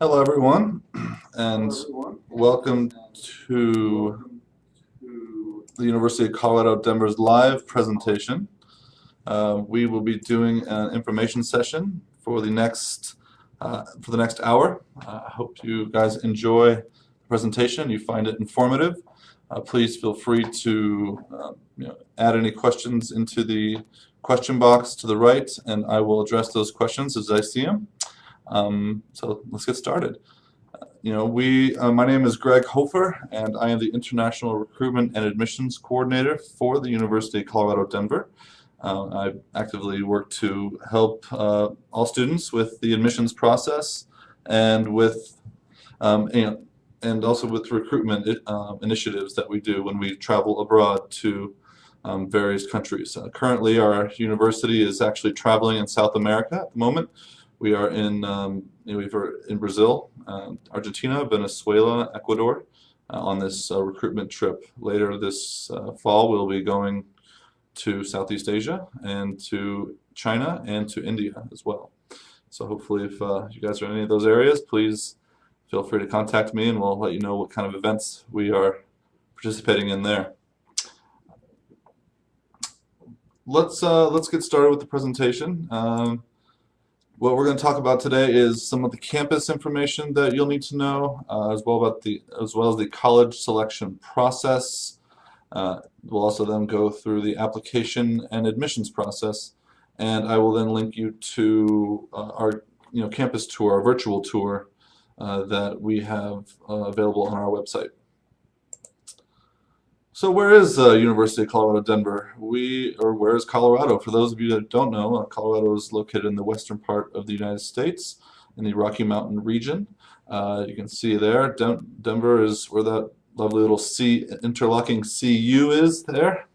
Hello, everyone, and welcome to the University of Colorado Denver's live presentation. We will be doing an information session for the next hour. I hope you guys enjoy the presentation. You find it informative. Please feel free to add any questions into the question box to the right, and I will address those questions as I see them. So let's get started. My name is Greg Hofer, and I am the International Recruitment and Admissions Coordinator for the University of Colorado Denver. I actively work to help all students with the admissions process and and also with recruitment initiatives that we do when we travel abroad to various countries. Currently, our university is actually traveling in South America at the moment. We are in Brazil, Argentina, Venezuela, Ecuador on this recruitment trip. Later this fall, we'll be going to Southeast Asia and to China and to India as well. So hopefully, if you guys are in any of those areas, please feel free to contact me, and we'll let you know what kind of events we are participating in there. Let's get started with the presentation. What we're going to talk about today is some of the campus information that you'll need to know, as well as the college selection process. We'll also then go through the application and admissions process, and I will then link you to our campus tour, our virtual tour that we have available on our website. So where is University of Colorado Denver? Where is Colorado? For those of you that don't know, Colorado is located in the western part of the United States in the Rocky Mountain region. You can see there, Denver is where that lovely little interlocking CU is there.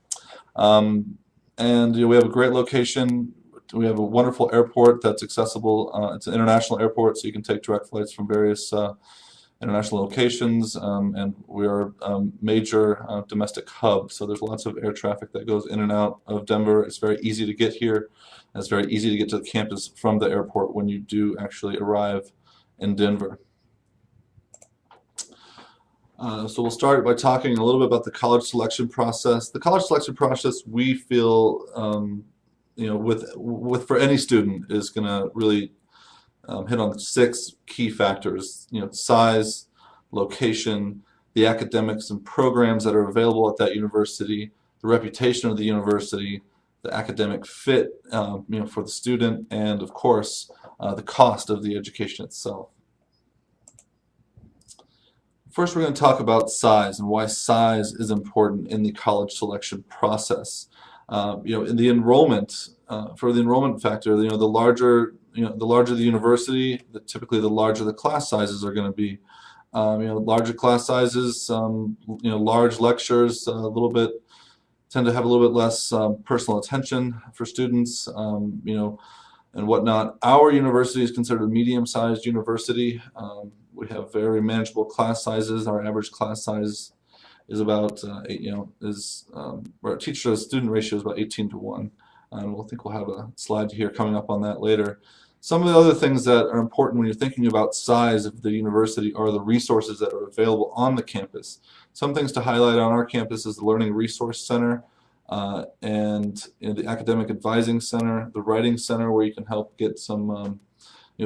And we have a great location. We have a wonderful airport that's accessible. It's an international airport, so you can take direct flights from various international locations, and we are a major domestic hub, so there's lots of air traffic that goes in and out of Denver. It's very easy to get here, and it's very easy to get to the campus from the airport when you do actually arrive in Denver. So we'll start by talking a little bit about the college selection process. The college selection process, we feel, for any student, is going to really hit on 6 key factors: size, location, the academics and programs that are available at that university, the reputation of the university, the academic fit for the student, and of course the cost of the education itself. First, we're going to talk about size and why size is important in the college selection process. In the enrollment, for the enrollment factor, the larger the university, typically the larger the class sizes are going to be. Larger class sizes, large lectures, tend to have a little bit less personal attention for students, and whatnot. Our university is considered a medium-sized university. We have very manageable class sizes. Our average class size is about our teacher-to-student ratio is about 18:1. I think we'll have a slide here coming up on that later. Some of the other things that are important when you're thinking about size of the university are the resources that are available on the campus. Some things to highlight on our campus is the Learning Resource Center and the Academic Advising Center, the Writing Center, where you can help get some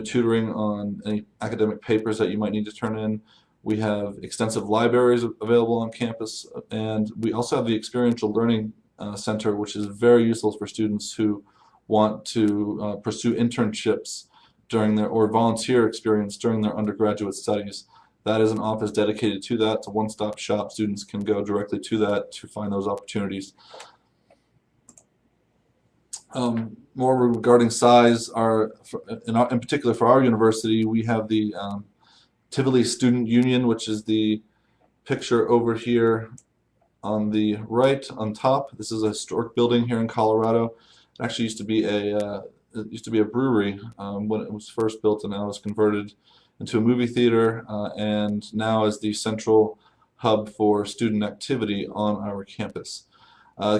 tutoring on any academic papers that you might need to turn in. We have extensive libraries available on campus, and we also have the Experiential Learning Center, which is very useful for students who want to pursue internships or volunteer experience during their undergraduate studies. That is an office dedicated to that. It's a one-stop shop. Students can go directly to that to find those opportunities. More regarding size, in particular for our university, we have the Tivoli Student Union, which is the picture over here on the right on top. This is a historic building here in Colorado. It actually used to be a brewery when it was first built, and now it's converted into a movie theater, and now is the central hub for student activity on our campus.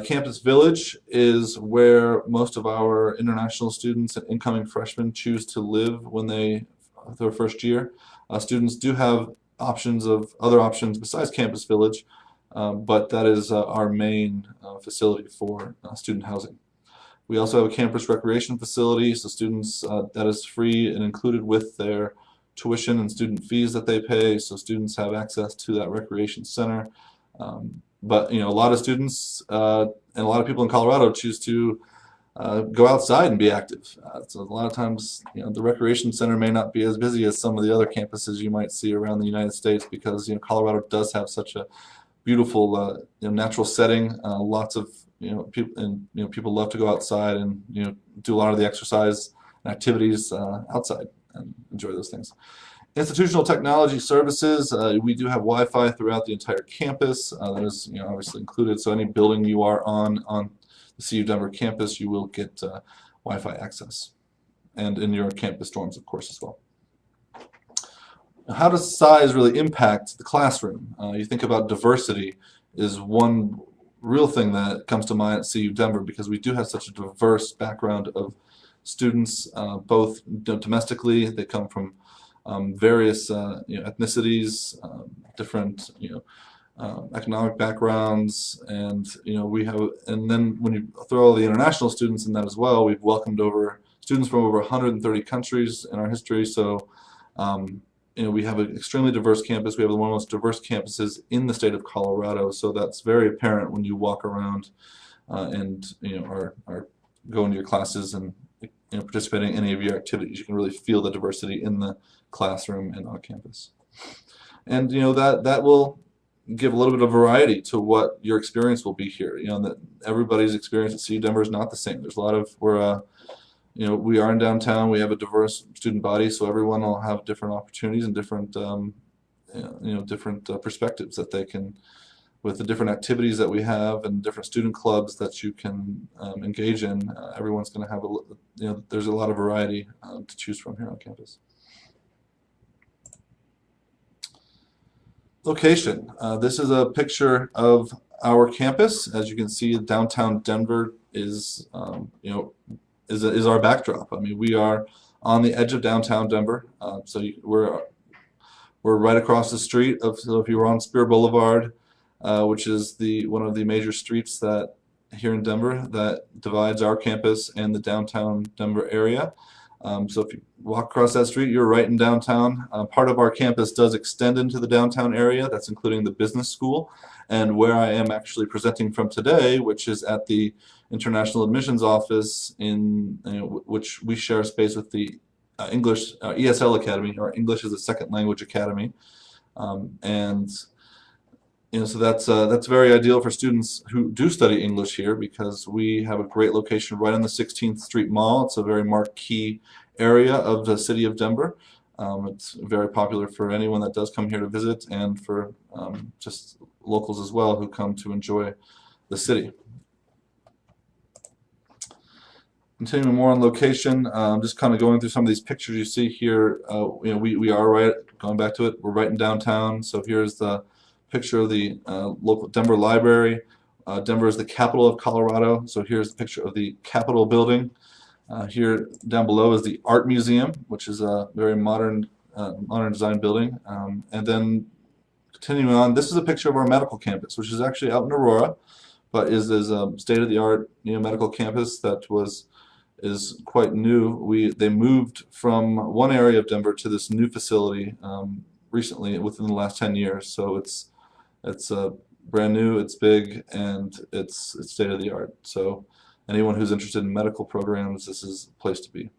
Campus Village is where most of our international students and incoming freshmen choose to live when they their first year. Students do have other options besides Campus Village, but that is our main facility for student housing. We also have a campus recreation facility, so students, that is free and included with their tuition and student fees that they pay, so students have access to that recreation center. But a lot of students and a lot of people in Colorado choose to go outside and be active. So a lot of times, the recreation center may not be as busy as some of the other campuses you might see around the United States, because Colorado does have such a beautiful natural setting. Lots of people love to go outside and do a lot of the exercise and activities outside and enjoy those things. Institutional technology services, we do have Wi-Fi throughout the entire campus. That is obviously included, so any building you are on the CU Denver campus, you will get Wi-Fi access, and in your campus dorms, of course, as well. How does size really impact the classroom? You think about diversity is one real thing that comes to mind at CU Denver, because we do have such a diverse background of students, both domestically. They come from various ethnicities, different economic backgrounds, and and then when you throw all the international students in that as well, we've welcomed over students from over 130 countries in our history. So we have an extremely diverse campus. We have one of the most diverse campuses in the state of Colorado, so that's very apparent when you walk around and are going to your classes and participating in any of your activities. You can really feel the diversity in the classroom and on campus, and that will give a little bit of variety to what your experience will be here. That everybody's experience at CU Denver is not the same. There's a lot of we are in downtown. We have a diverse student body, so everyone will have different opportunities and different different perspectives that they can, with the different activities that we have and different student clubs that you can engage in. Everyone's going to have there's a lot of variety to choose from here on campus. Location. This is a picture of our campus. As you can see, downtown Denver is is our backdrop. I mean, we are on the edge of downtown Denver, so we're right across the street of. So if you were on Spear Boulevard, which is one of the major streets that here in Denver that divides our campus and the downtown Denver area. So if you walk across that street, you're right in downtown. Part of our campus does extend into the downtown area. That's including the business school, and where I am actually presenting from today, which is at the International Admissions Office, which we share space with the English ESL Academy, or English as a Second Language Academy, and so that's very ideal for students who do study English here, because we have a great location right on the 16th Street Mall. It's a very marquee area of the city of Denver. It's very popular for anyone that does come here to visit, and for just locals as well who come to enjoy the city. Continuing more on location, just kind of going through some of these pictures you see here. We are right, going back to it, we're right in downtown. So here's the picture of the local Denver Library. Denver is the capital of Colorado, so here's a picture of the Capitol building. Here down below is the Art Museum, which is a very modern design building. And then continuing on, this is a picture of our medical campus, which is actually out in Aurora, but is a state-of-the-art medical campus that is quite new. They moved from one area of Denver to this new facility recently, within the last 10 years. So it's brand new, it's big, and it's state-of-the-art. So anyone who's interested in medical programs, this is a place to be.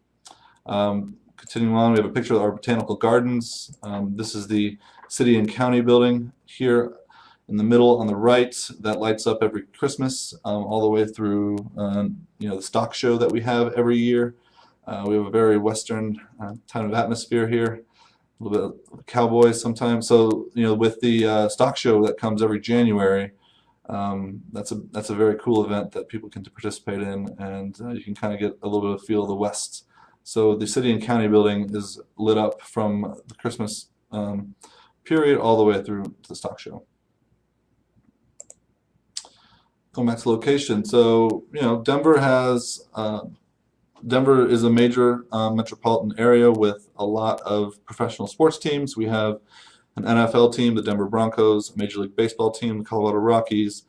Continuing on, we have a picture of our botanical gardens. This is the city and county building here in the middle on the right that lights up every Christmas, all the way through the stock show that we have every year. We have a very Western kind of atmosphere here. A little bit of cowboys sometimes. So with the stock show that comes every January, that's a very cool event that people can participate in, and you can kind of get a little bit of feel of the West. So the city and county building is lit up from the Christmas period all the way through to the stock show. Going back to location, so Denver has Denver is a major metropolitan area with a lot of professional sports teams. We have an NFL team, the Denver Broncos, a Major League Baseball team, the Colorado Rockies.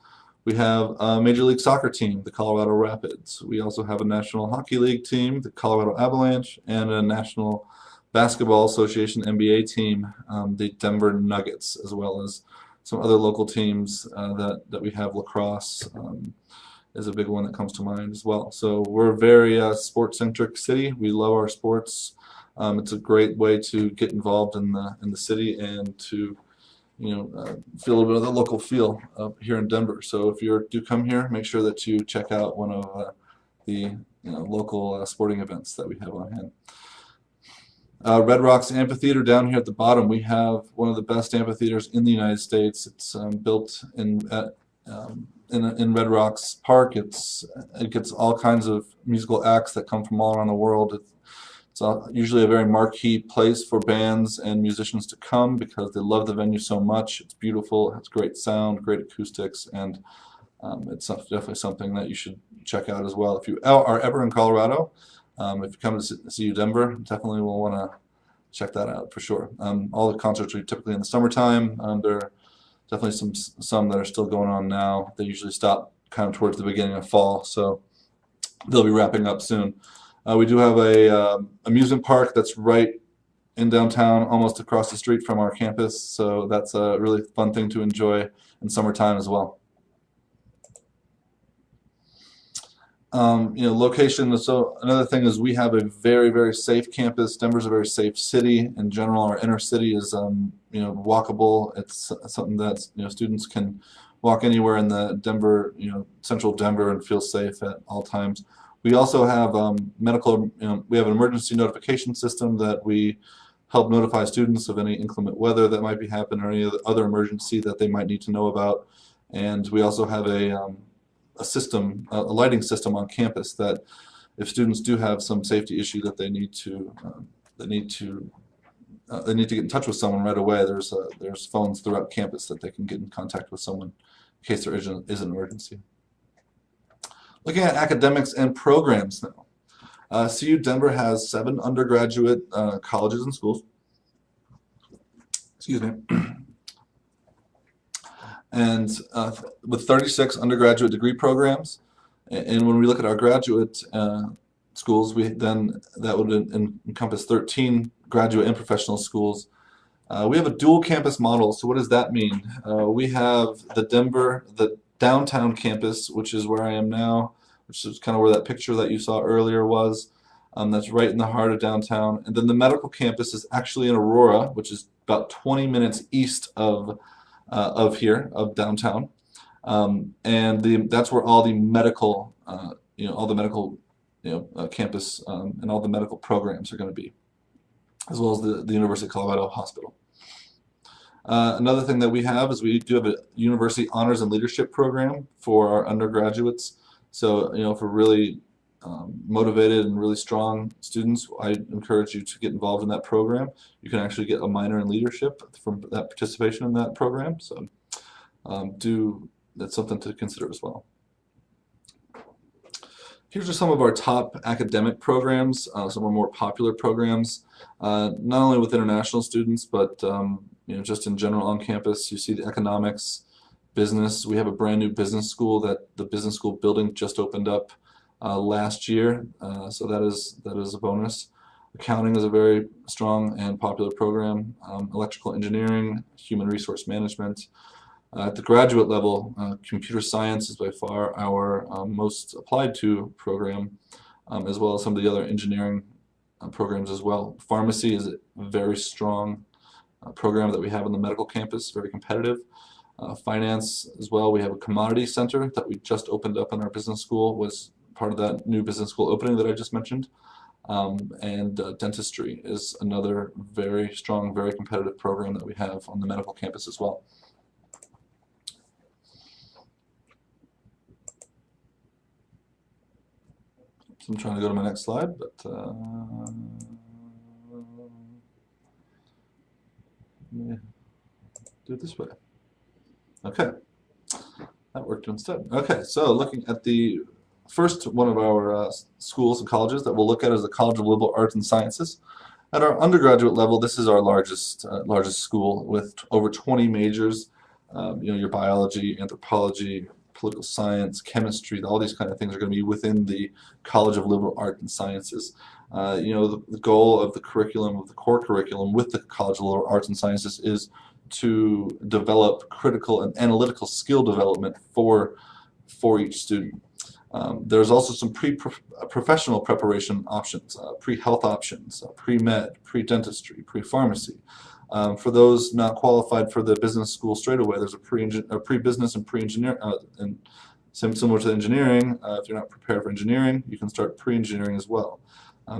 We have a Major League Soccer team, the Colorado Rapids. We also have a National Hockey League team, the Colorado Avalanche, and a National Basketball Association NBA team, the Denver Nuggets, as well as some other local teams that we have. Lacrosse is a big one that comes to mind as well. So we're a very sports-centric city. We love our sports. It's a great way to get involved in the city and to feel a little bit of the local feel here in Denver. So if you do come here, make sure that you check out one of the local sporting events that we have on hand. Red Rocks Amphitheater down here at the bottom. We have one of the best amphitheaters in the United States. It's built in Red Rocks Park. It gets all kinds of musical acts that come from all around the world. It's usually a very marquee place for bands and musicians to come because they love the venue so much. It's beautiful, it has great sound, great acoustics, and it's definitely something that you should check out as well. If you are ever in Colorado, if you come to see Denver, definitely will want to check that out for sure. All the concerts are typically in the summertime. There are definitely some that are still going on now. They usually stop kind of towards the beginning of fall, so they'll be wrapping up soon. We do have a amusement park that's right in downtown, almost across the street from our campus, so that's a really fun thing to enjoy in summertime as well. Location. So another thing is we have a very, very safe campus. Denver's a very safe city in general. Our inner city is walkable. It's something that students can walk anywhere in the Denver, central Denver, and feel safe at all times. We also have medical. We have an emergency notification system that we help notify students of any inclement weather that might be happening or any other emergency that they might need to know about. And we also have a lighting system on campus that if students do have some safety issue that they need to get in touch with someone right away, there's phones throughout campus that they can get in contact with someone in case there is an emergency. Looking at academics and programs now. CU Denver has 7 undergraduate colleges and schools. Excuse me. And with 36 undergraduate degree programs. And when we look at our graduate schools, that would encompass 13 graduate and professional schools. We have a dual campus model. So what does that mean? We have the downtown campus, which is where I am now, which is kind of where that picture that you saw earlier was. That's right in the heart of downtown. And then the medical campus is actually in Aurora, which is about 20 minutes east of downtown, and that's where all the medical, campus and all the medical programs are going to be, as well as the University of Colorado Hospital. Another thing that we have is we do have a University Honors and Leadership program for our undergraduates. So, for really motivated and really strong students, I encourage you to get involved in that program. You can actually get a minor in leadership from that participation in that program. So that's something to consider as well. Here's just some of our top academic programs, some of our more popular programs, not only with international students, but just in general on campus. You see the economics, business. We have a brand new business school that the business school building just opened up last year, so that is a bonus. Accounting is a very strong and popular program. Electrical engineering, human resource management. At the graduate level, computer science is by far our most applied to program, as well as some of the other engineering programs as well. Pharmacy is a very strong program that we have on the medical campus, very competitive. Finance as well. We have a commodity center that we just opened up in our business school, was part of that new business school opening that I just mentioned. And dentistry is another very strong, very competitive program that we have on the medical campus as well. So I'm trying to go to my next slide, but let me do it this way. Okay, that worked instead. Okay, so looking at the first one of our schools and colleges that we'll look at is the College of Liberal Arts and Sciences. At our undergraduate level, this is our largest school with over 20 majors. Your biology, anthropology, political science, chemistry, all these kind of things are going to be within the College of Liberal Arts and Sciences. The goal of the curriculum, of the core curriculum with the College of Liberal Arts and Sciences is to develop critical and analytical skill development for each student. There's also some pre-professional preparation options, pre-health options, pre-med, pre-dentistry, pre-pharmacy. For those not qualified for the business school straight away, there's a pre-business and pre-engineer, and similar to engineering. If you're not prepared for engineering, you can start pre-engineering as well.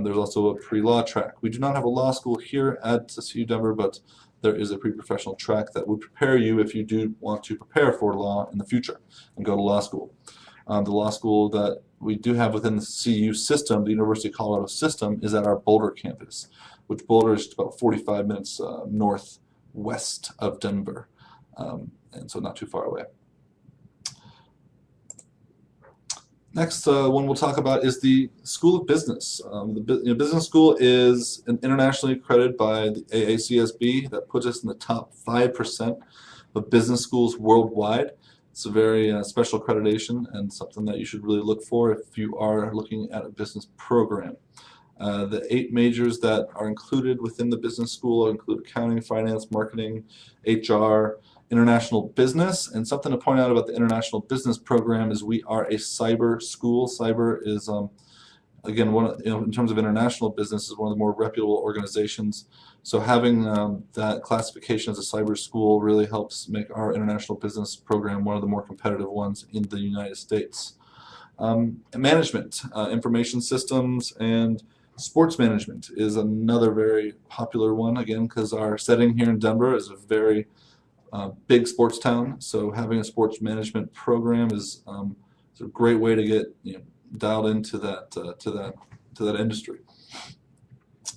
There's also a pre-law track. We do not have a law school here at CU Denver, but there is a pre-professional track that would prepare you if you do want to prepare for law in the future and go to law school. The law school that we do have within the CU system, the University of Colorado system, is at our Boulder campus, which Boulder is about 45 minutes northwest of Denver, and so not too far away. Next one we'll talk about is the School of Business. The business school is internationally accredited by the AACSB. That puts us in the top 5% of business schools worldwide. It's a very special accreditation and something that you should really look for if you are looking at a business program. The 8 majors that are included within the business school include accounting, finance, marketing, HR, international business. And something to point out about the international business program is we are a cyber school. Cyber is, again, in terms of international business, is one of the more reputable organizations. So having that classification as a cyber school really helps make our international business program one of the more competitive ones in the United States. Management, information systems, and sports management is another very popular one, again, because our setting here in Denver is a very big sports town. So having a sports management program is a great way to get dialed into that to that industry.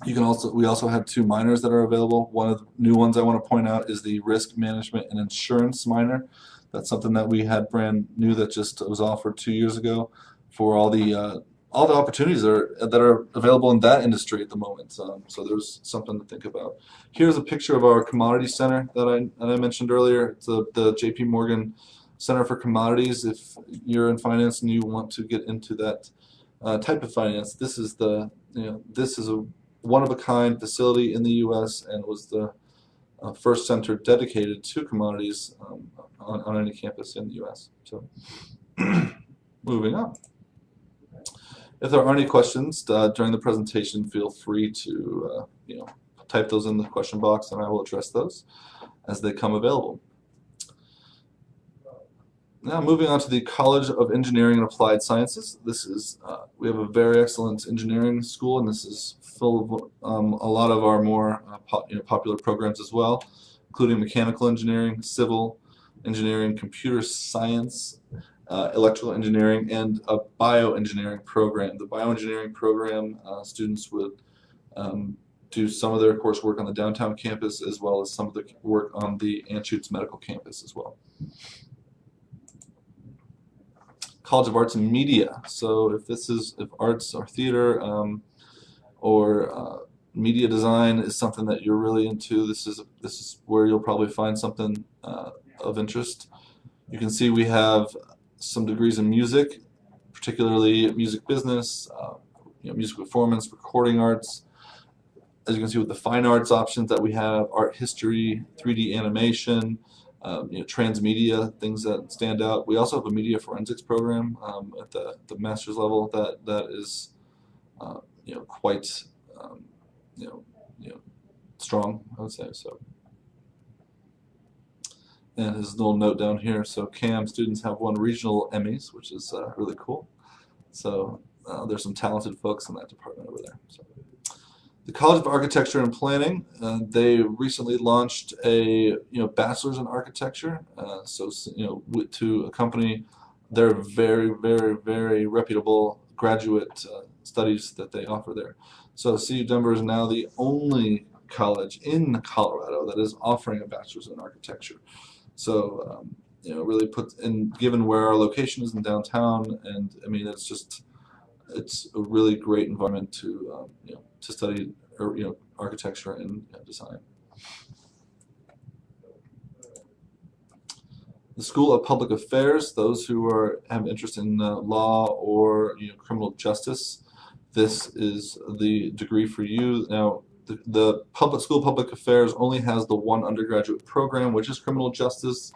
We also have 2 minors that are available. One of the new ones I want to point out is the risk management and insurance minor. That's something that we had brand new that just was offered 2 years ago for all the opportunities that are available in that industry at the moment. So there's something to think about. Here's a picture of our commodity center that I mentioned earlier. It's the JP Morgan Center for Commodities. If you're in finance and you want to get into that type of finance, this is a one-of-a-kind facility in the U.S. and was the first center dedicated to commodities on any campus in the U.S. So moving on. If there are any questions during the presentation, feel free to type those in the question box, and I will address those as they come available. Now moving on to the College of Engineering and Applied Sciences. We have a very excellent engineering school, and this is full of a lot of our more popular programs as well, including mechanical engineering, civil engineering, computer science, electrical engineering, and a bioengineering program. The bioengineering program, students would do some of their coursework on the downtown campus as well as some of the work on the Anschutz Medical Campus as well. College of Arts and Media. So if arts or theater or media design is something that you're really into, this is where you'll probably find something of interest. You can see we have some degrees in music, particularly music business, music performance, recording arts. As you can see with the fine arts options that we have, art history, 3D animation, transmedia, things that stand out. We also have a media forensics program at the master's level that is quite strong, I would say. So, and his little note down here. So CAM students have won regional Emmys, which is really cool. So there's some talented folks in that department over there. So. The College of Architecture and Planning, they recently launched a bachelor's in architecture, to accompany their very, very, very reputable graduate studies that they offer there. So CU Denver is now the only college in Colorado that is offering a bachelor's in architecture. So really put in, given where our location is in downtown, and I mean it's a really great environment to to study or architecture and design. The School of Public Affairs, those who have interest in law or criminal justice, this is the degree for you. Now, the School of Public Affairs only has the one undergraduate program, which is criminal justice.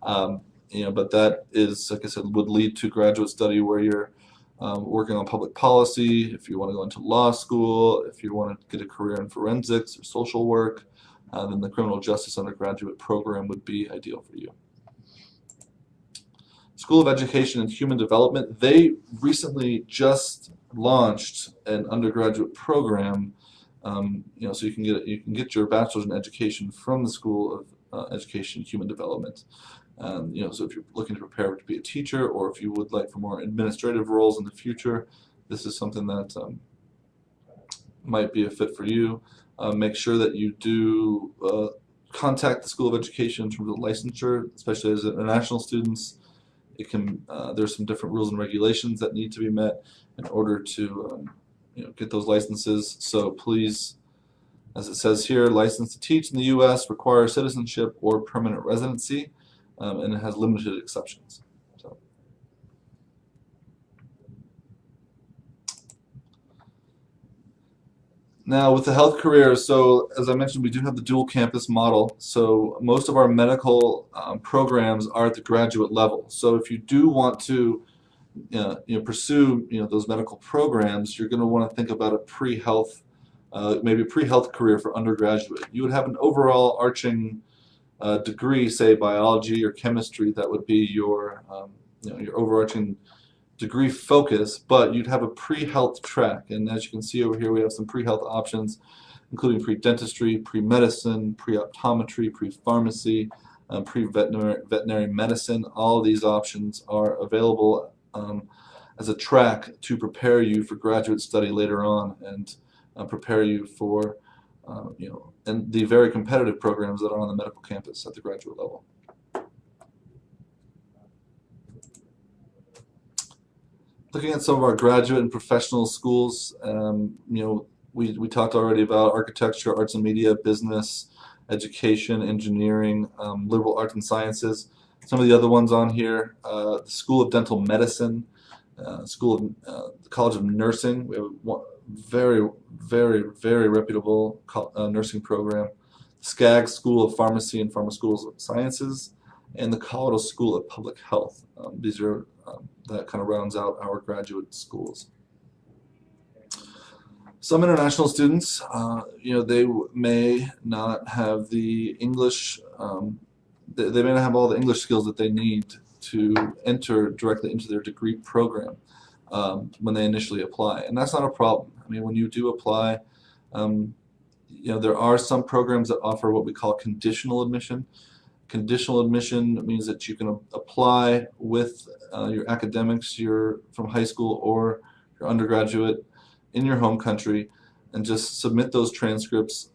But that is, like I said, would lead to graduate study where you're working on public policy. If you want to go into law school, if you want to get a career in forensics or social work, then the criminal justice undergraduate program would be ideal for you. School of Education and Human Development, they recently just launched an undergraduate program. So you can get your bachelor's in education from the School of Education and Human Development. So if you're looking to prepare to be a teacher, or if you would like for more administrative roles in the future, this is something that might be a fit for you. Make sure that you do contact the School of Education in terms of licensure, especially as international students. There's some different rules and regulations that need to be met in order to get those licenses. So please, as it says here, license to teach in the U.S. requires citizenship or permanent residency, and it has limited exceptions. So. Now with the health careers, so as I mentioned, we do have the dual campus model. So most of our medical programs are at the graduate level. So if you do want to pursue those medical programs, you're going to want to think about a pre-health, maybe a pre-health career for undergraduate. You would have an overall arching degree, say biology or chemistry, that would be your overarching degree focus, but you'd have a pre-health track. And as you can see over here, we have some pre-health options, including pre-dentistry, pre-medicine, pre-optometry, pre-pharmacy, pre-veterinary medicine. All of these options are available as a track to prepare you for graduate study later on, and prepare you for and the very competitive programs that are on the medical campus at the graduate level. Looking at some of our graduate and professional schools, we talked already about architecture, arts and media, business, education, engineering, liberal arts and sciences. Some of the other ones on here, the School of Dental Medicine, the College of Nursing. We have a very, very, very reputable nursing program. Skaggs School of Pharmacy and Pharmaceutical Sciences, and the Colorado School of Public Health. These are that kind of rounds out our graduate schools. Some international students, they may not have the English, they may not have all the English skills that they need to enter directly into their degree program when they initially apply, and that's not a problem. I mean, when you do apply, there are some programs that offer what we call conditional admission. Conditional admission means that you can apply with your academics, from high school or your undergraduate, in your home country, and just submit those transcripts.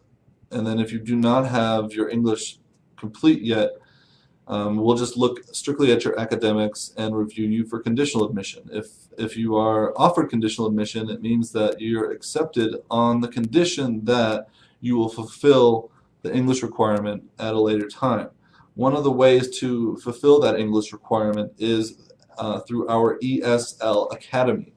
And then if you do not have your English complete yet, we'll just look strictly at your academics and review you for conditional admission. If you are offered conditional admission, it means that you're accepted on the condition that you will fulfill the English requirement at a later time. One of the ways to fulfill that English requirement is through our ESL Academy.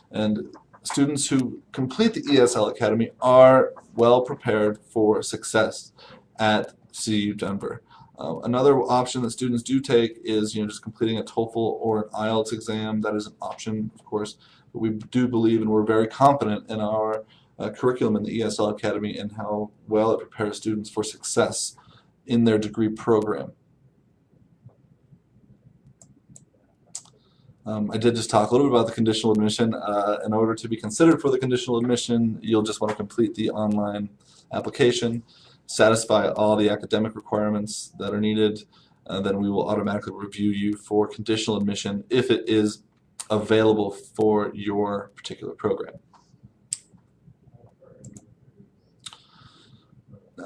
And students who complete the ESL Academy are well prepared for success at CU Denver. Another option that students do take is just completing a TOEFL or an IELTS exam. That is an option, of course, but we do believe and we're very confident in our curriculum in the ESL Academy and how well it prepares students for success in their degree program. I did just talk a little bit about the conditional admission. In order to be considered for the conditional admission, you'll just want to complete the online application, satisfy all the academic requirements that are needed, then we will automatically review you for conditional admission if it is available for your particular program.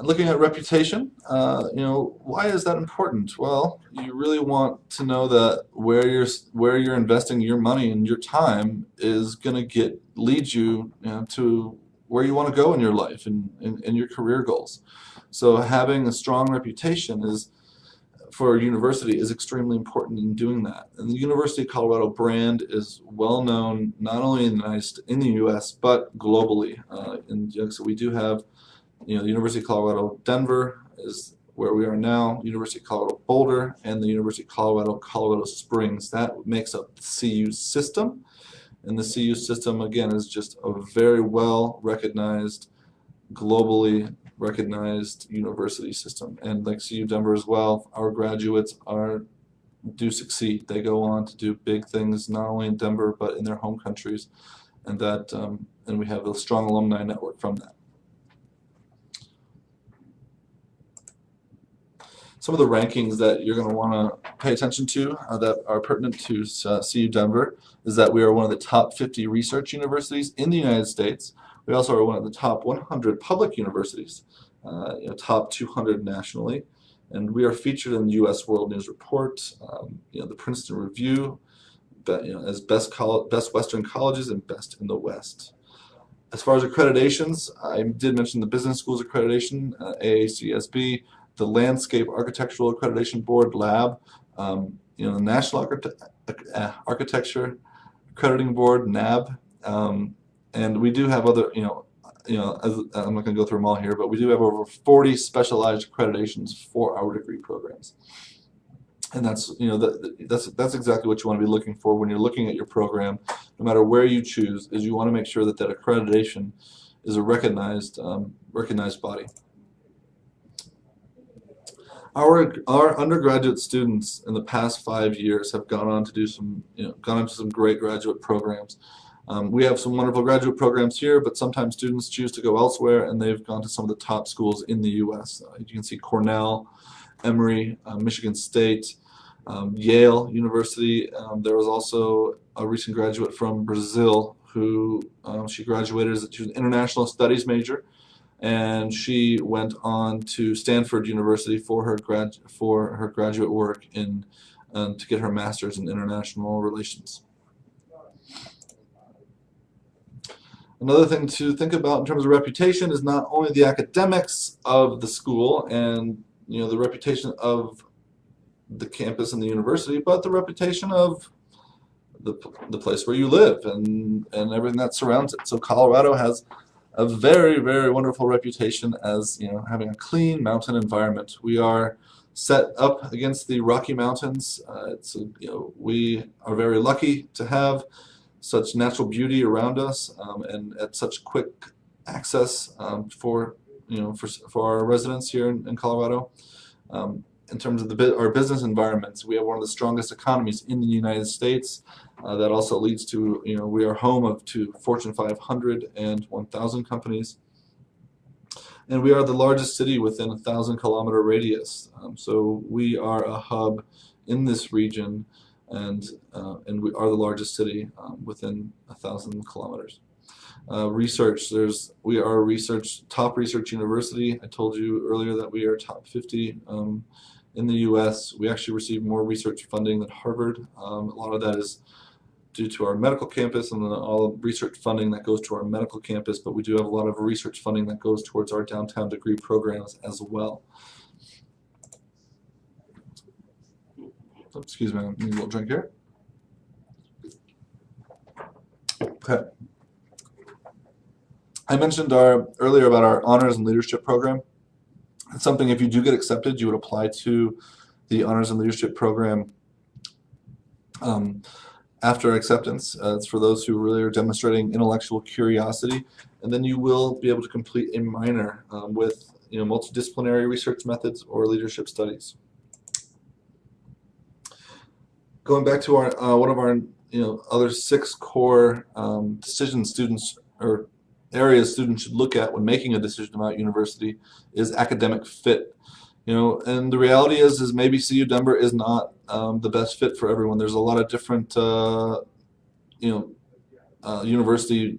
Looking at reputation, why is that important? Well, you really want to know that where you're investing your money and your time is going to lead you, to where you want to go in your life and in your career goals. So having a strong reputation is for a university is extremely important in doing that. And the University of Colorado brand is well known not only in the U.S. but globally. So we do have, the University of Colorado Denver is where we are now, University of Colorado Boulder, and the University of Colorado Springs. That makes up the CU system. And the CU system, again, is just a very well recognized, globally recognized university system. And like CU Denver as well, our graduates do succeed. They go on to do big things not only in Denver but in their home countries, and and we have a strong alumni network from that. Some of the rankings that you're going to want to pay attention to that are pertinent to CU Denver is that we are one of the top 50 research universities in the United States. We also are one of the top 100 public universities, top 200 nationally, and we are featured in the U.S. World News Report, the Princeton Review, as best Western colleges and best in the West. As far as accreditations, I did mention the Business Schools Accreditation, AACSB, the Landscape Architectural Accreditation Board, LAB, the National Architecture Accrediting Board, NAB, and we do have other, I'm not going to go through them all here, but we do have over 40 specialized accreditations for our degree programs. And that's exactly what you want to be looking for when you're looking at your program, no matter where you choose, is you want to make sure that accreditation is a recognized body. Our undergraduate students in the past 5 years have gone on to do some great graduate programs. We have some wonderful graduate programs here, but sometimes students choose to go elsewhere, and they've gone to some of the top schools in the U.S. You can see Cornell, Emory, Michigan State, Yale University. There was also a recent graduate from Brazil who she graduated she was an international studies major, and she went on to Stanford University for her graduate work to get her master's in international relations. Another thing to think about in terms of reputation is not only the academics of the school and the reputation of the campus and the university, but the reputation of the place where you live and everything that surrounds it. So Colorado has a very, very wonderful reputation as having a clean mountain environment. We are set up against the Rocky Mountains. We are very lucky to have such natural beauty around us and at such quick access for our residents here in Colorado. In terms of our business environments, we have one of the strongest economies in the United States. That also leads to, we are home to Fortune 500 and 1,000 companies. And we are the largest city within a 1,000-kilometer radius. So we are a hub in this region, and we are the largest city within 1,000 kilometers. Research, we are a top research university. I told you earlier that we are top 50 in the U.S. We actually receive more research funding than Harvard. A lot of that is due to our medical campus and all the research funding that goes to our medical campus, but we do have a lot of research funding that goes towards our downtown degree programs as well. Excuse me, I need a little drink here. Okay. I mentioned earlier about our honors and leadership program. It's something, if you do get accepted, you would apply to the honors and leadership program after acceptance. It's for those who really are demonstrating intellectual curiosity, and then you will be able to complete a minor with multidisciplinary research methods or leadership studies. Going back to our one of our other 6 core decisions students or areas students should look at when making a decision about university is academic fit. And the reality is maybe CU Denver is not the best fit for everyone. There's a lot of different university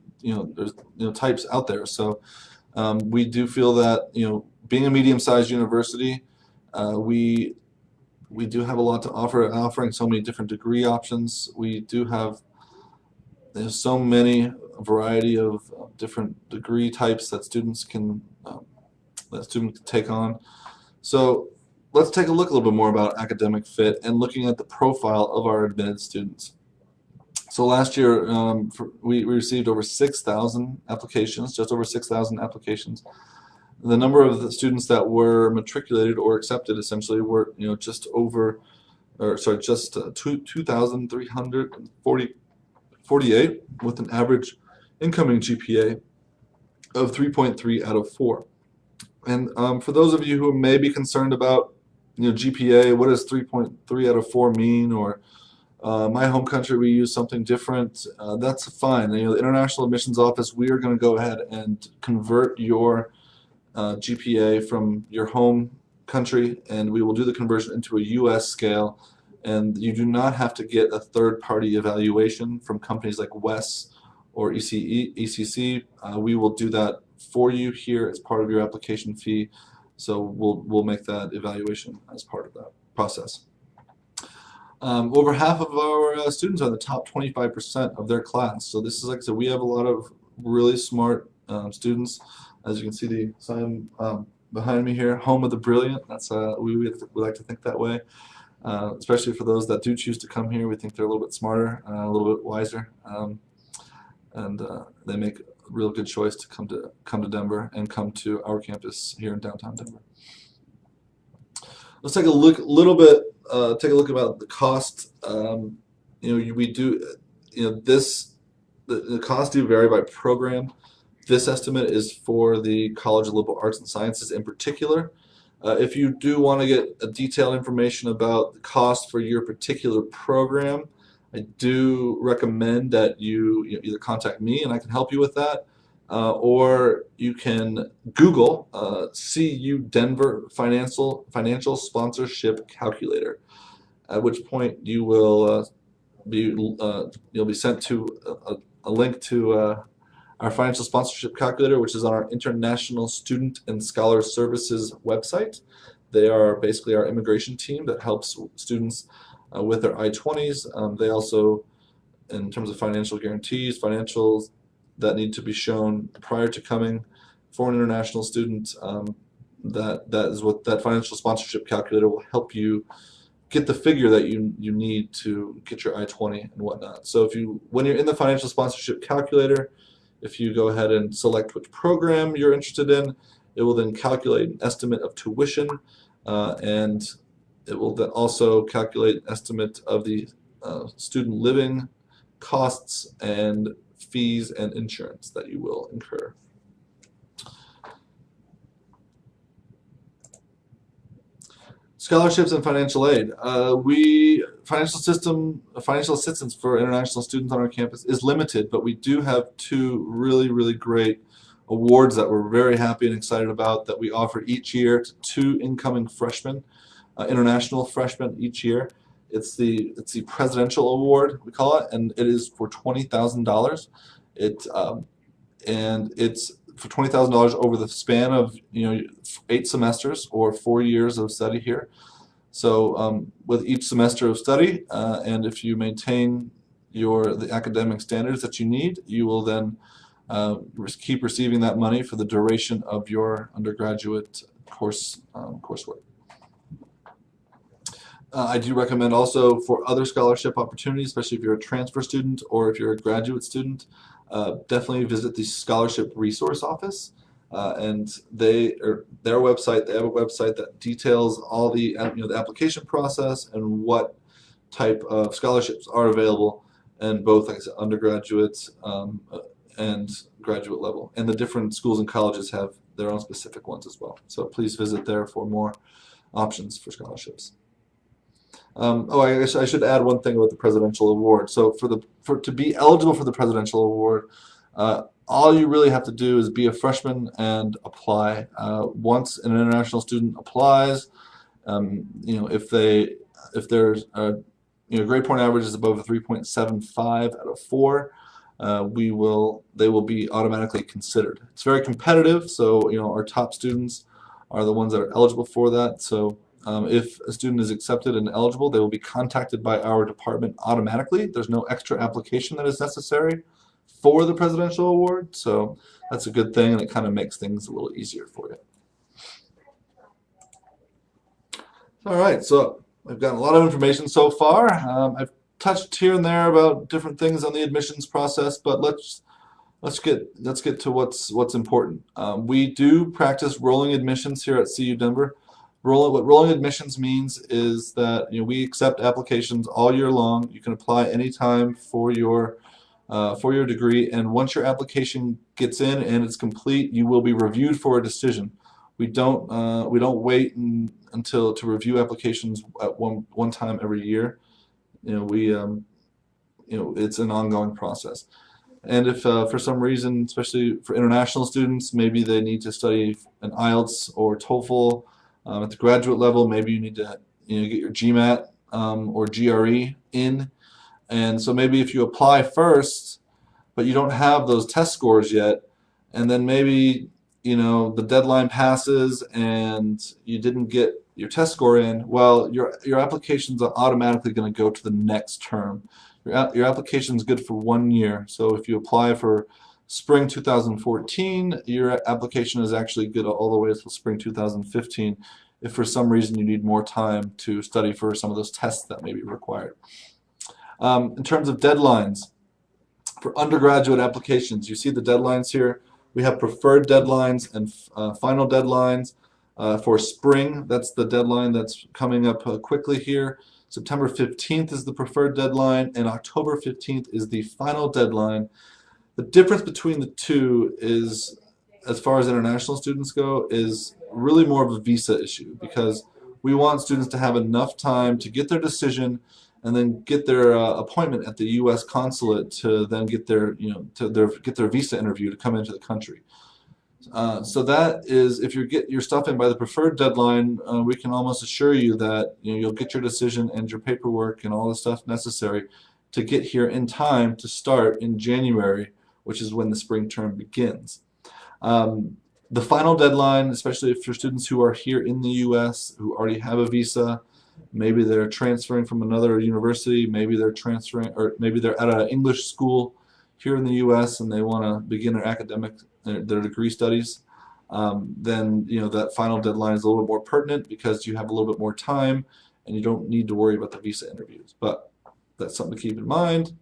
types out there. So we do feel that being a medium-sized university, we do have a lot to offer, offering so many different degree options. We do have there's so many variety of different degree types that students can take on. So let's take a look a little bit more about academic fit and looking at the profile of our admitted students. So last year we received over 6,000 applications, just over 6,000 applications. The number of the students that were matriculated or accepted essentially were just 2,348 with an average incoming GPA of 3.3 out of 4. And for those of you who may be concerned about GPA, what does 3.3 out of 4 mean, or my home country we use something different, that's fine. The International Admissions Office, we are going to go ahead and convert your GPA from your home country, and we will do the conversion into a US scale, and you do not have to get a third-party evaluation from companies like WES or ECC. We will do that for you here as part of your application fee, so we'll make that evaluation as part of that process. Over half of our students are the top 25% of their class, so this is, like I said, we have a lot of really smart students. As you can see the sign behind me here, home of the brilliant. That's we like to think that way, especially for those that do choose to come here. We think they're a little bit smarter, a little bit wiser, and they make a real good choice to come to Denver and come to our campus here in downtown Denver. Let's take a look about the cost. We do the costs do vary by program. This estimate is for the College of Liberal Arts and Sciences in particular. If you do want to get detailed information about the cost for your particular program, I do recommend that you either contact me and I can help you with that, or you can Google CU Denver Financial Sponsorship Calculator, at which point you will you'll be sent to a link to our financial sponsorship calculator, which is on our International Student and Scholar Services website. They are basically our immigration team that helps students with their I-20s. They also, in terms of financial guarantees, financials that need to be shown prior to coming for an international student, that is what that financial sponsorship calculator will help you get the figure that you need to get your I-20 and whatnot. So when you're in the financial sponsorship calculator, if you go ahead and select which program you're interested in, it will then calculate an estimate of tuition, and it will then also calculate an estimate of the student living costs and fees and insurance that you will incur. Scholarships and financial aid. Financial assistance for international students on our campus is limited, but we do have two really great awards that we're very happy and excited about that we offer each year to two incoming freshmen, international freshmen each year. It's the Presidential Award, we call it, and it is for $20,000. And it's for $20,000 over the span of 8 semesters or 4 years of study here. So with each semester of study, and if you maintain the academic standards that you need, you will then keep receiving that money for the duration of your undergraduate coursework. I do recommend also for other scholarship opportunities, especially if you're a transfer student or if you're a graduate student, definitely visit the Scholarship Resource Office, and their website. They have a website that details all the the application process and what type of scholarships are available in both, like I said, undergraduate and graduate level. And the different schools and colleges have their own specific ones as well. So please visit there for more options for scholarships. I guess I should add one thing about the Presidential Award. So to be eligible for the Presidential Award, all you really have to do is be a freshman and apply. Once an international student applies, if their grade point average is above a 3.75 out of 4, they will be automatically considered. It's very competitive, so our top students are the ones that are eligible for that. So if a student is accepted and eligible, they will be contacted by our department automatically. There's no extra application that is necessary for the Presidential Award, so that's a good thing, and it kind of makes things a little easier for you. All right, so I've gotten a lot of information so far. I've touched here and there about different things on the admissions process, but let's get to what's important. We do practice rolling admissions here at CU Denver. What rolling admissions means is that we accept applications all year long. You can apply anytime for your degree, and once your application gets in and it's complete, you will be reviewed for a decision. We don't wait until to review applications at one time every year. It's an ongoing process. And if for some reason, especially for international students, maybe they need to study an IELTS or TOEFL at the graduate level, maybe you need to get your GMAT or GRE in. And so maybe if you apply first, but you don't have those test scores yet, and then maybe the deadline passes and you didn't get your test score in, well, your applications are automatically going to go to the next term. Your application is good for 1 year. So if you apply for spring 2014, your application is actually good all the way until spring 2015 if for some reason you need more time to study for some of those tests that may be required. In terms of deadlines, for undergraduate applications, you see the deadlines here. We have preferred deadlines and final deadlines. For spring, that's the deadline that's coming up quickly here. September 15th is the preferred deadline, and October 15th is the final deadline. The difference between the two is, as far as international students go, is really more of a visa issue, because we want students to have enough time to get their decision and then get their appointment at the U.S. consulate to then get their get their visa interview to come into the country. So that is, if you get your stuff in by the preferred deadline, we can almost assure you that you'll get your decision and your paperwork and all the stuff necessary to get here in time to start in January, which is when the spring term begins. The final deadline, especially for students who are here in the U.S. who already have a visa, maybe they're transferring from another university, maybe they're transferring, or maybe they're at an English school here in the U.S. and they want to begin their degree studies, then that final deadline is a little bit more pertinent because you have a little bit more time and you don't need to worry about the visa interviews. But that's something to keep in mind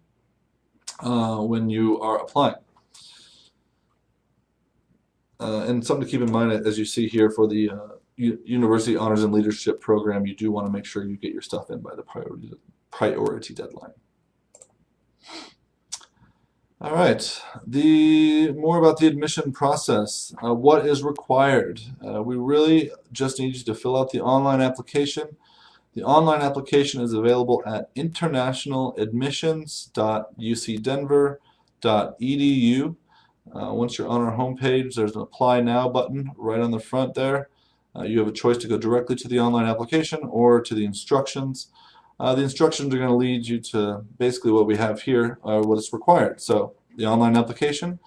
when you are applying. And something to keep in mind, as you see here, for the University Honors and Leadership Program, you do want to make sure you get your stuff in by the priority deadline. All right, more about the admission process. What is required? We really just need you to fill out the online application. The online application is available at internationaladmissions.ucdenver.edu. Once you're on our homepage, there's an Apply Now button right on the front there. You have a choice to go directly to the online application or to the instructions. The instructions are going to lead you to basically what we have here, what is required. So the online application,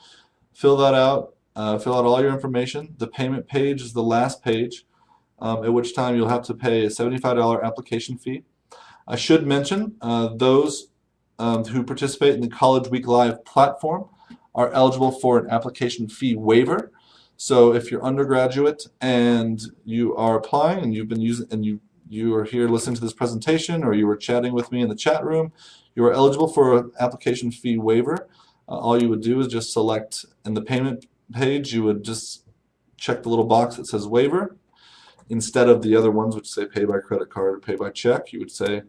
fill that out, fill out all your information. The payment page is the last page, at which time you'll have to pay a $75 application fee. I should mention those who participate in the College Week Live platform are eligible for an application fee waiver. So if you're undergraduate and you are applying and you've been using and you are here listening to this presentation, or you were chatting with me in the chat room, you are eligible for an application fee waiver. All you would do is just select in the payment page, you would just check the little box that says waiver. Instead of the other ones which say pay by credit card or pay by check, you would say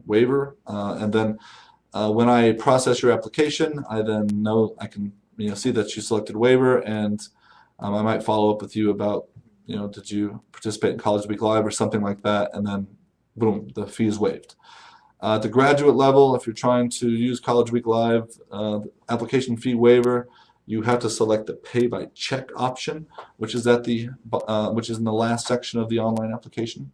waiver. And then when I process your application, I then know I can see that you selected waiver, and I might follow up with you about did you participate in College Week Live or something like that, and then boom, the fee is waived. At the graduate level, if you're trying to use College Week Live application fee waiver, you have to select the pay by check option, which is in the last section of the online application.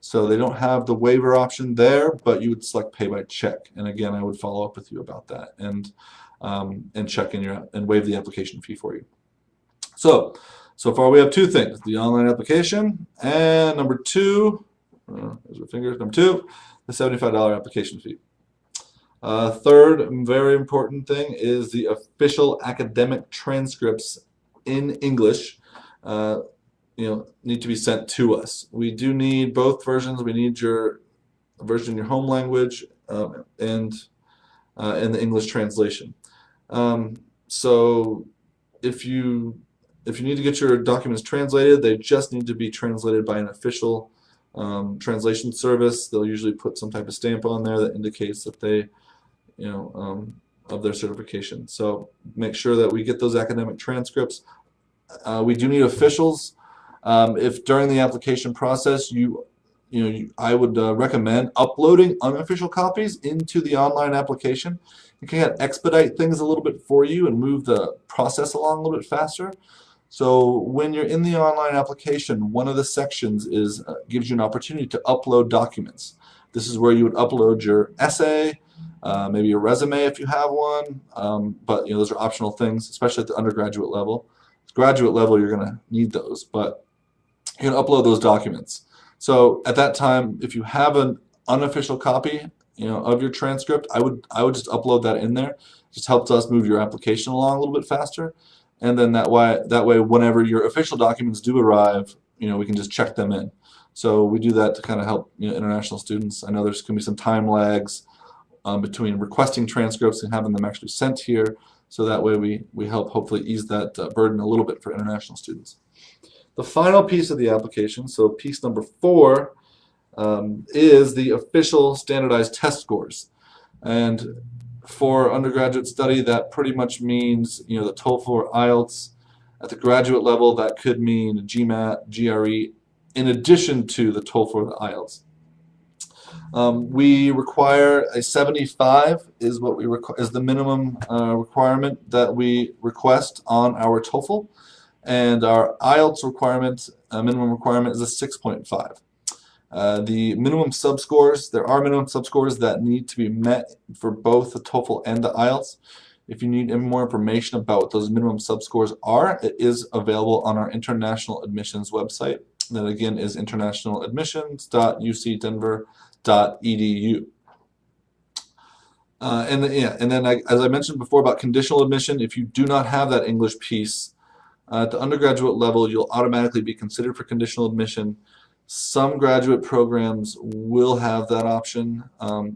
So they don't have the waiver option there, but you would select pay by check. And again, I would follow up with you about that and check in and waive the application fee for you. So So far we have two things, the online application, and number two, there's our fingers, number two, the $75 application fee. Third, very important thing is the official academic transcripts in English. Need to be sent to us. We do need both versions. We need your version in your home language and the English translation. So if you need to get your documents translated, they just need to be translated by an official translation service. They'll usually put some type of stamp on there that indicates that they, of their certification. So make sure that we get those academic transcripts. We do need officials. If during the application process I would recommend uploading unofficial copies into the online application. It can expedite things a little bit for you and move the process along a little bit faster. So when you're in the online application, one of the sections gives you an opportunity to upload documents. This is where you would upload your essay, maybe your resume if you have one, but those are optional things, especially at the undergraduate level. Graduate level, you're going to need those, but you can upload those documents. So at that time, if you have an unofficial copy, of your transcript, I would just upload that in there. It just helps us move your application along a little bit faster, and then that way, whenever your official documents do arrive, we can just check them in. So we do that to kind of help international students. I know there's going to be some time lags between requesting transcripts and having them actually sent here. So that way we help hopefully ease that burden a little bit for international students. The final piece of the application, so piece number 4, is the official standardized test scores. And for undergraduate study, that pretty much means the TOEFL or IELTS. At the graduate level, that could mean GMAT, GRE, in addition to the TOEFL or the IELTS. We require a 75 is the minimum requirement that we request on our TOEFL, and our IELTS requirement, minimum requirement, is a 6.5. The minimum subscores, there are minimum subscores that need to be met for both the TOEFL and the IELTS. If you need any more information about what those minimum subscores are, it is available on our international admissions website. That again is internationaladmissions.ucdenver.edu. And then as I mentioned before about conditional admission, if you do not have that English piece at the undergraduate level, you'll automatically be considered for conditional admission. Some graduate programs will have that option,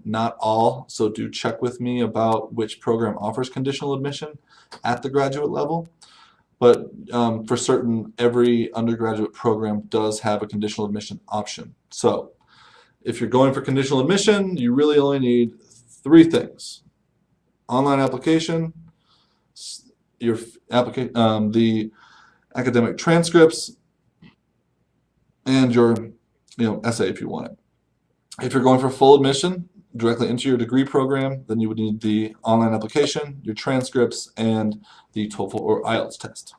not all, so do check with me about which program offers conditional admission at the graduate level. But for certain, every undergraduate program does have a conditional admission option. So if you're going for conditional admission, you really only need 3 things: online application, the academic transcripts, and your essay if you want it. If you're going for full admission directly into your degree program, then you would need the online application, your transcripts, and the TOEFL or IELTS test.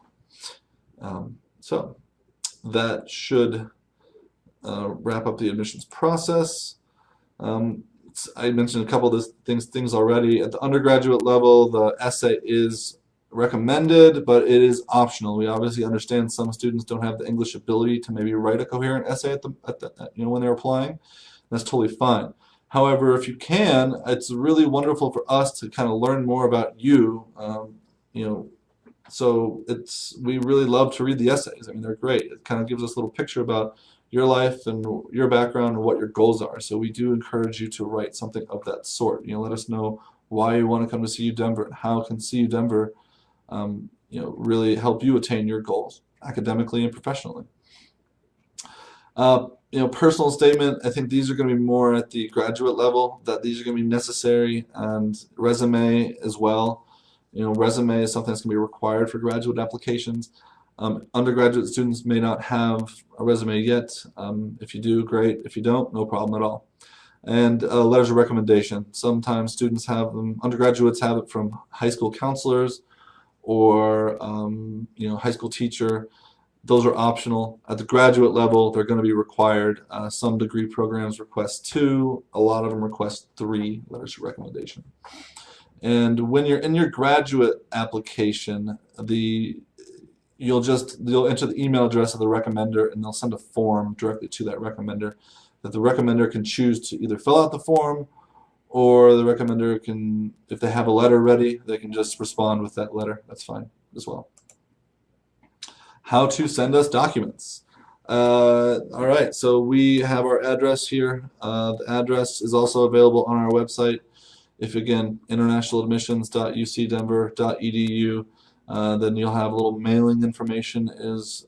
So that should wrap up the admissions process. I mentioned a couple of things already. At the undergraduate level, the essay is recommended, but it is optional. We obviously understand some students don't have the English ability to maybe write a coherent essay when they're applying. That's totally fine. However, if you can, it's really wonderful for us to kind of learn more about you. So we really love to read the essays. I mean, they're great. It kind of gives us a little picture about your life and your background and what your goals are. So we do encourage you to write something of that sort. Let us know why you want to come to CU Denver and how can CU Denver really help you attain your goals academically and professionally. Personal statement, I think these are going to be more at the graduate level, that these are going to be necessary, and resume as well. Resume is something that's going to be required for graduate applications. Undergraduate students may not have a resume yet. If you do, great. If you don't, no problem at all. And letters of recommendation. Sometimes students have them, undergraduates have it from high school counselors or high school teacher. Those are optional. At the graduate level, they're going to be required. Some degree programs request 2. A lot of them request 3 letters of recommendation. And when you're in your graduate application, you'll enter the email address of the recommender, and they'll send a form directly to that recommender that the recommender can choose to either fill out the form, or the recommender can, if they have a letter ready, they can just respond with that letter. That's fine as well. How to send us documents. All right, so we have our address here. The address is also available on our website. If again, internationaladmissions.ucdenver.edu, then you'll have a little mailing information is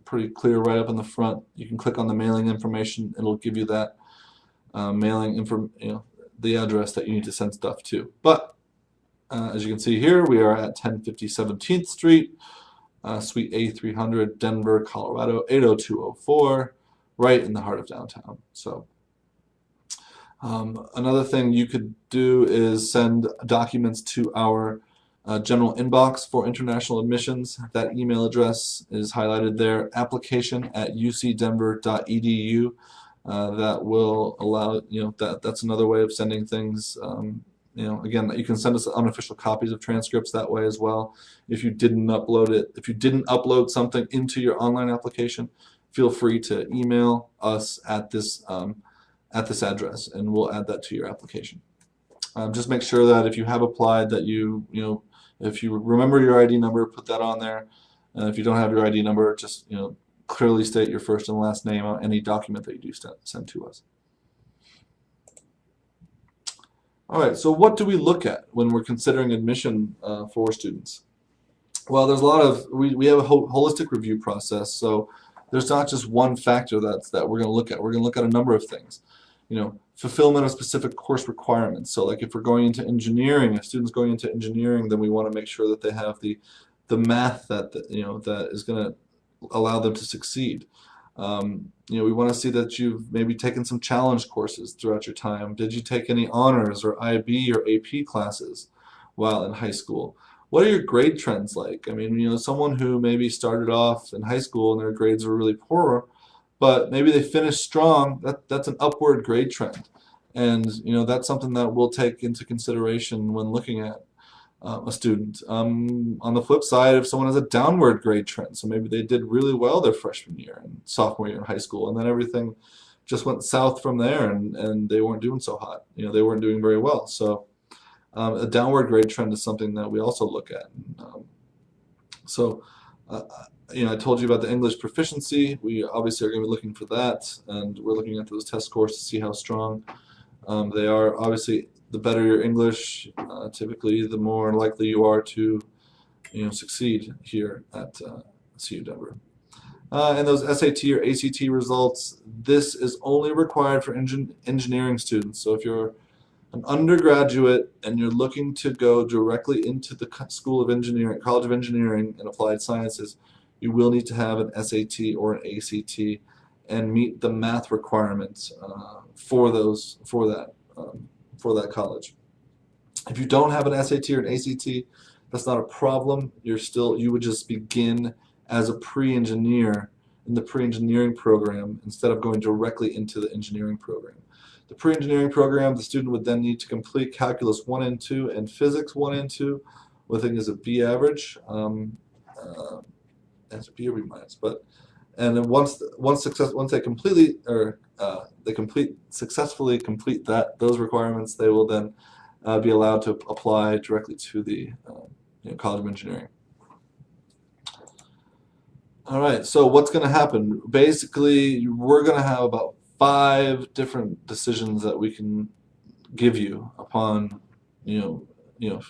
pretty clear right up in the front. You can click on the mailing information. It'll give you that mailing info, the address that you need to send stuff to. But as you can see here, we are at 1050 17th Street, Suite A300, Denver, Colorado 80204, right in the heart of downtown. So another thing you could do is send documents to our general inbox for international admissions. That email address is highlighted there, application@ucdenver.edu. That will allow, that's another way of sending things. Again, you can send us unofficial copies of transcripts that way as well. If you didn't upload it, if you didn't upload something into your online application, feel free to email us at this address, and we'll add that to your application. Just make sure that if you have applied, that if you remember your ID number, put that on there. If you don't have your ID number, just clearly state your first and last name on any document that you do send to us. All right, so what do we look at when we're considering admission for students? Well, there's a lot of, we have a holistic review process, so there's not just one factor that we're going to look at. We're going to look at a number of things. Fulfillment of specific course requirements. So like if we're going into engineering, if students going into engineering, then we want to make sure that they have the math that is going to allow them to succeed. We want to see that you've maybe taken some challenge courses throughout your time. Did you take any honors or IB or AP classes while in high school? What are your grade trends like? I mean, someone who maybe started off in high school and their grades were really poor, but maybe they finished strong, that's an upward grade trend. And that's something that we'll take into consideration when looking at a student. On the flip side, if someone has a downward grade trend, so maybe they did really well their freshman year and sophomore year in high school, and then everything just went south from there, and they weren't doing so hot. They weren't doing very well. So a downward grade trend is something that we also look at. I told you about the English proficiency. We obviously are going to be looking for that, and we're looking at those test scores to see how strong they are. Obviously, the better your English, typically the more likely you are to succeed here at CU Denver. And those SAT or ACT results, this is only required for engineering students. So if you're an undergraduate and you're looking to go directly into the School of Engineering, College of Engineering and Applied Sciences, you will need to have an SAT or an ACT and meet the math requirements for that college. If you don't have an SAT or an ACT, that's not a problem. You would just begin as a pre-engineer in the pre-engineering program instead of going directly into the engineering program. The pre-engineering program, the student would then need to complete Calculus 1 and 2 and Physics 1 and 2, what I think is a B average. It's a B or B minus, and then once they successfully complete those requirements, they will then be allowed to apply directly to the College of Engineering. All right, so what's going to happen? Basically, we're going to have about 5 different decisions that we can give you upon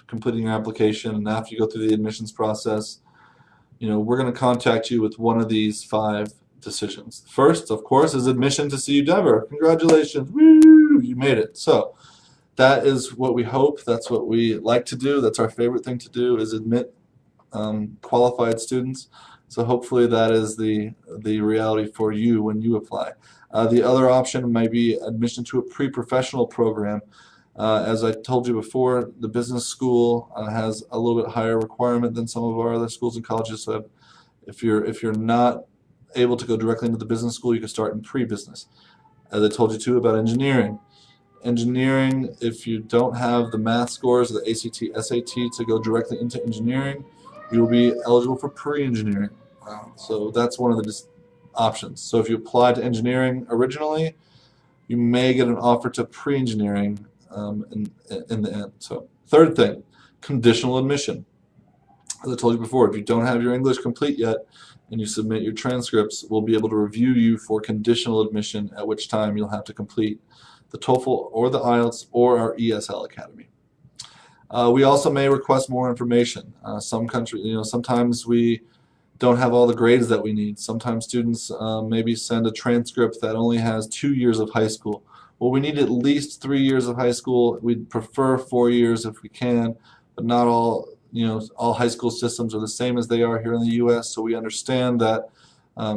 completing your application, and after you go through the admissions process. We're going to contact you with one of these 5 decisions. First, of course, is admission to CU Denver. Congratulations, woo, you made it. So that is what we hope. That's what we like to do. That's our favorite thing to do, is admit qualified students. So hopefully that is the reality for you when you apply. The other option might be admission to a pre-professional program. As I told you before, the business school has a little bit higher requirement than some of our other schools and colleges. So if you're not able to go directly into the business school, you can start in pre-business. As I told you too about engineering. Engineering, if you don't have the math scores, the ACT, SAT to go directly into engineering, you will be eligible for pre-engineering. So that's one of the options. So if you apply to engineering originally, you may get an offer to pre-engineering in the end. So third thing, conditional admission. As I told you before, if you don't have your English complete yet and you submit your transcripts, we'll be able to review you for conditional admission, at which time you'll have to complete the TOEFL or the IELTS or our ESL Academy. We also may request more information. Some countries, sometimes we don't have all the grades that we need. Sometimes students maybe send a transcript that only has 2 years of high school. Well, we need at least 3 years of high school. We'd prefer 4 years if we can, but not all. All high school systems are the same as they are here in the U.S., so we understand that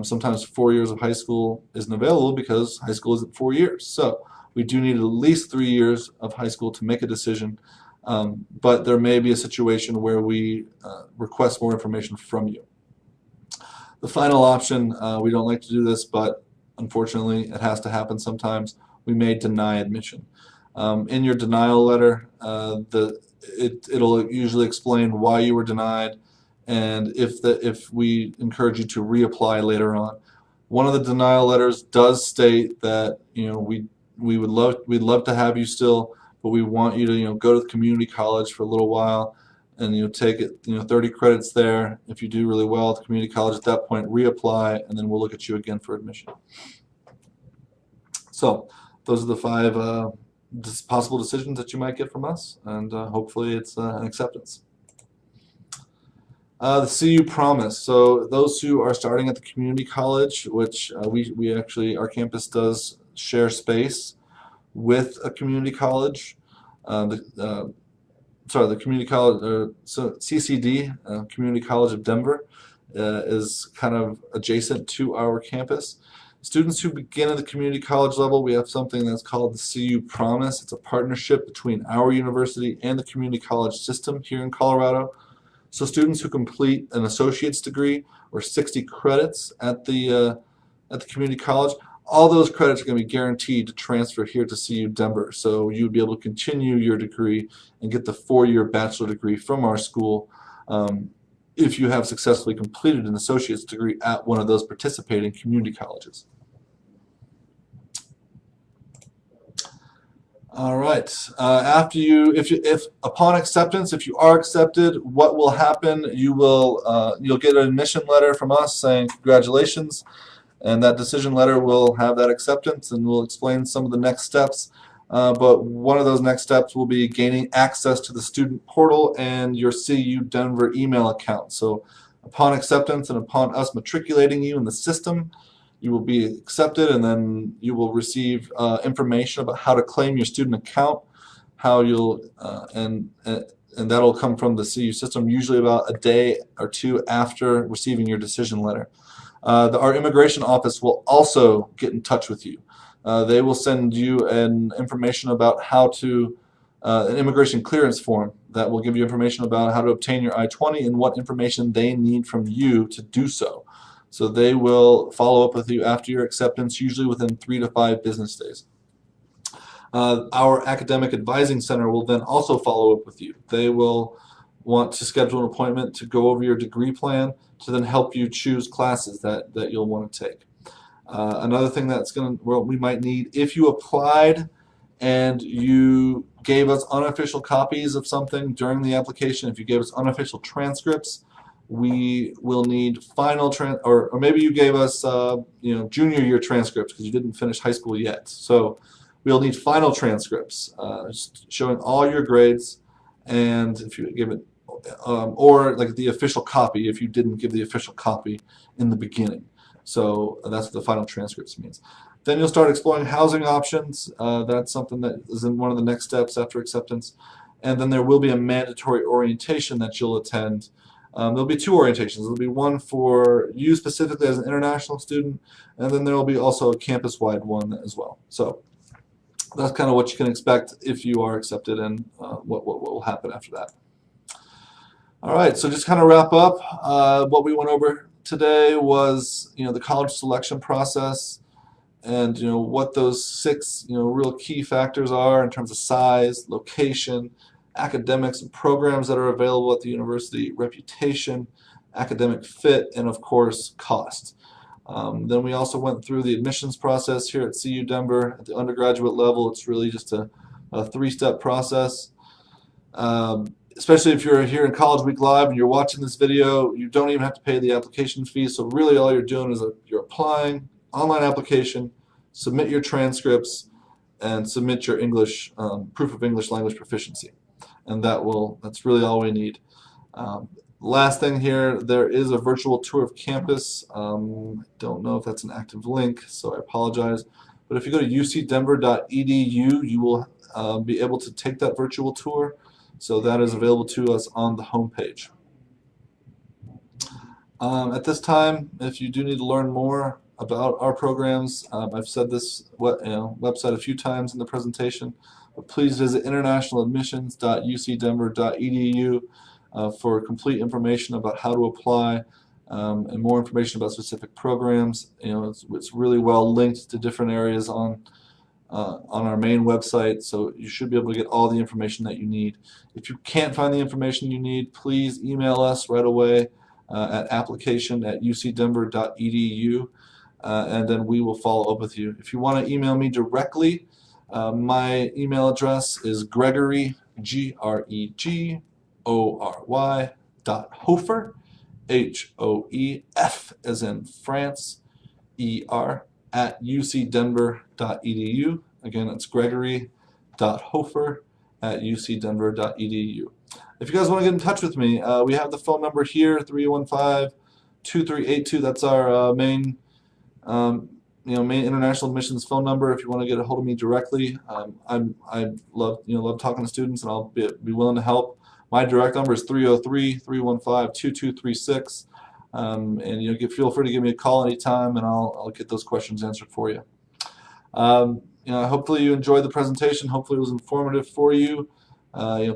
sometimes 4 years of high school isn't available because high school isn't 4 years. So we do need at least 3 years of high school to make a decision, but there may be a situation where we request more information from you. The final option, we don't like to do this, but unfortunately it has to happen sometimes, we may deny admission. In your denial letter, it'll usually explain why you were denied and if we encourage you to reapply later on. One of the denial letters does state that we'd love to have you still, but we want you to go to the community college for a little while and take it 30 credits there. If you do really well at the community college, at that point reapply, and then we'll look at you again for admission. So those are the 5 possible decisions that you might get from us, and hopefully it's an acceptance. The CU Promise. So those who are starting at the community college, which we actually, our campus does share space with a community college. The community college, so CCD, Community College of Denver, is kind of adjacent to our campus. Students who begin at the community college level, we have something that's called the CU Promise. It's a partnership between our university and the community college system here in Colorado. So students who complete an associate's degree or 60 credits at the community college, all those credits are going to be guaranteed to transfer here to CU Denver. So you'd be able to continue your degree and get the 4-year bachelor degree from our school if you have successfully completed an associate's degree at one of those participating community colleges. All right. If upon acceptance, if you are accepted, what will happen? You'll get an admission letter from us saying congratulations, and that decision letter will have that acceptance, and we'll explain some of the next steps. But one of those next steps will be gaining access to the student portal and your CU Denver email account. So upon acceptance and upon us matriculating you in the system, you will be accepted, and then you will receive information about how to claim your student account, how you'll and that'll come from the CU system, usually about a day or 2 after receiving your decision letter. Our immigration office will also get in touch with you. They will send you an information about how to an immigration clearance form that will give you information about how to obtain your I-20 and what information they need from you to do so. So they will follow up with you after your acceptance, usually within 3 to 5 business days. Our academic advising center will then also follow up with you. They will want to schedule an appointment to go over your degree plan to then help you choose classes that you'll want to take. Another thing we might need, if you applied and you gave us unofficial copies of something during the application, if you gave us unofficial transcripts, we will need final or maybe you gave us junior year transcripts because you didn't finish high school yet. So we'll need final transcripts showing all your grades, and if you give it or like the official copy if you didn't give the official copy in the beginning. So that's what the final transcripts means. Then you'll start exploring housing options. That's something that is in one of the next steps after acceptance. And then there will be a mandatory orientation that you'll attend. There'll be 2 orientations. There'll be one for you specifically as an international student, and then there will be also a campus-wide one as well. So that's kind of what you can expect if you are accepted, and what will happen after that. All right, so just kind of wrap up, what we went over today was the college selection process, and what those 6 real key factors are in terms of size, location, academics and programs that are available at the university, reputation, academic fit, and of course cost. Then we also went through the admissions process here at CU Denver. At the undergraduate level, it's really just a three-step process. Especially if you're here in College Week Live and you're watching this video, you don't even have to pay the application fee. So really all you're doing is you're applying, online application, submit your transcripts, and submit your English proof of English language proficiency. And that's really all we need. Last thing here, there is a virtual tour of campus. Don't know if that's an active link, so I apologize. But if you go to ucdenver.edu, you will be able to take that virtual tour. So that is available to us on the homepage. At this time, if you do need to learn more about our programs, I've said this website a few times in the presentation, but please visit internationaladmissions.ucdenver.edu for complete information about how to apply and more information about specific programs. It's really well linked to different areas on our main website, so you should be able to get all the information that you need. If you can't find the information you need, please email us right away at application@ucdenver.edu, and then we will follow up with you. If you want to email me directly, my email address is Gregory, Gregory, .Hofer, Hoef as in France, ER, at ucdenver.edu. Again, it's Gregory.Hofer at ucdenver.edu. If you guys want to get in touch with me, we have the phone number here, 315-2382. That's our main international admissions phone number. If you want to get a hold of me directly, I love talking to students, and I'll be willing to help. My direct number is 303-315-2236. And feel free to give me a call anytime, and I'll get those questions answered for you. Hopefully you enjoyed the presentation. Hopefully it was informative for you.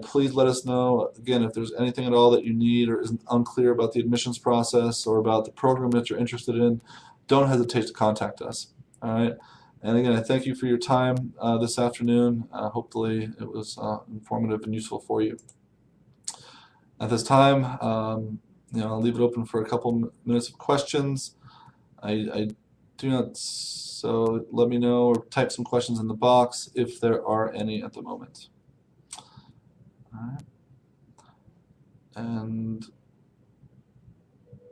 Please let us know again if there's anything at all that you need or isn't unclear about the admissions process or about the program that you're interested in. Don't hesitate to contact us. All right. And again, I thank you for your time this afternoon. Hopefully it was informative and useful for you. At this time, I'll leave it open for a couple minutes of questions. I do not, so let me know or type some questions in the box if there are any at the moment. All right. And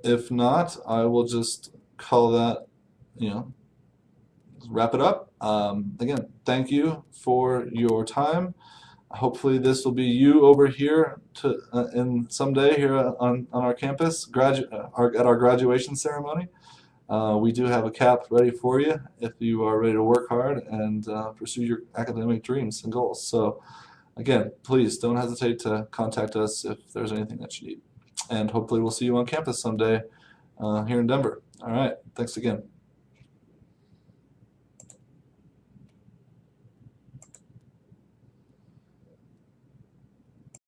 if not, I will just call that, wrap it up. Again, thank you for your time. Hopefully this will be you over here in someday here on our campus at our graduation ceremony. We do have a cap ready for you if you are ready to work hard and pursue your academic dreams and goals. So again, please don't hesitate to contact us if there's anything that you need. And hopefully we'll see you on campus someday here in Denver. All right, thanks again.